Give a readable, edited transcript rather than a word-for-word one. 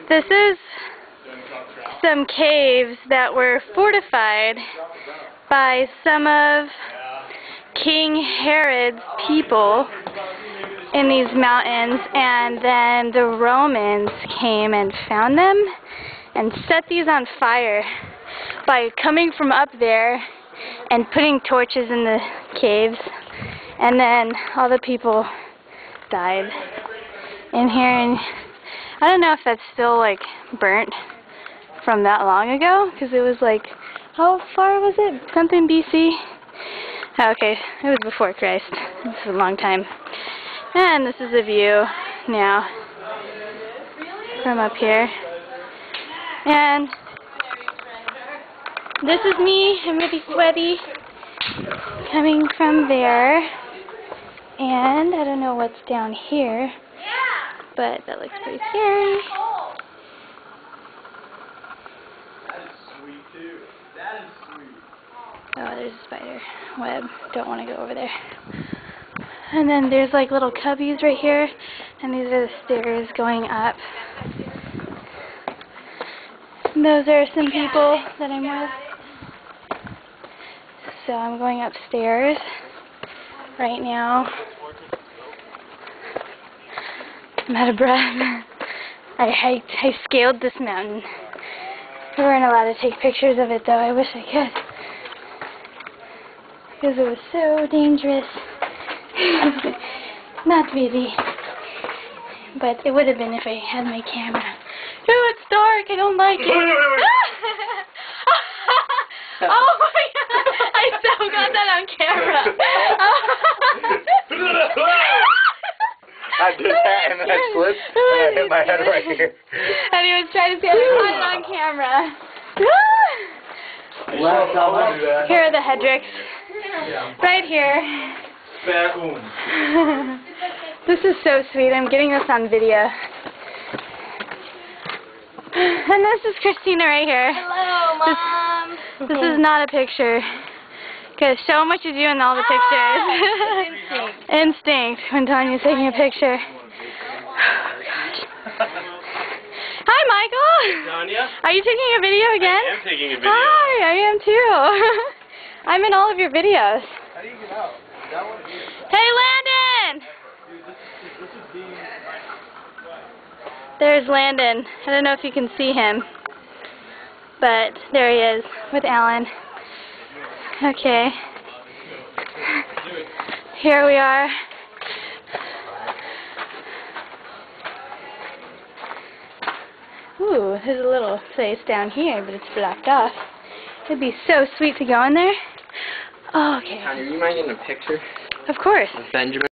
This is some caves that were fortified by some of King Herod's people in these mountains, and then the Romans came and found them and set these on fire by coming from up there and putting torches in the caves, and then all the people died in here. And I don't know if that's still like burnt from that long ago, because it was like, how far was it? Something BC? Oh, okay, it was before Christ. This is a long time. And this is a view now from up here. And this is me. I'm really sweaty coming from there. And I don't know what's down here, but that looks pretty scary. Oh, there's a spider web. Don't want to go over there. And then there's like little cubbies right here, and these are the stairs going up. And those are some people that I'm with. So I'm going upstairs right now. I'm out of breath. I scaled this mountain. We weren't allowed to take pictures of it though. I wish I could, because it was so dangerous. Not really, but it would have been if I had my camera. Oh, it's dark. I don't like it. Oh my God! I so got that on camera. I did that and then I slipped and I hit my head right here. And he was trying to say I caught it on camera. Here are the Hedricks. Right here. This is so sweet. I'm getting this on video. And this is Christina right here. Hello, Mom. This is not a picture. Okay, show them what you do in all the pictures. Instinct. Instinct when Tanya's taking a picture. Oh, gosh. Hi, Michael. Tanya? Are you taking a video again? I am taking a video. Hi, I am too. I'm in all of your videos. How do you get out? Is that what it is? Hey, Landon! Dude, this is being... There's Landon. I don't know if you can see him, but there he is with Alan. Okay. Here we are. Ooh, there's a little place down here, but it's blocked off. It'd be so sweet to go in there. Oh, okay. Tanya, you mind getting a picture? Of course. With Benjamin?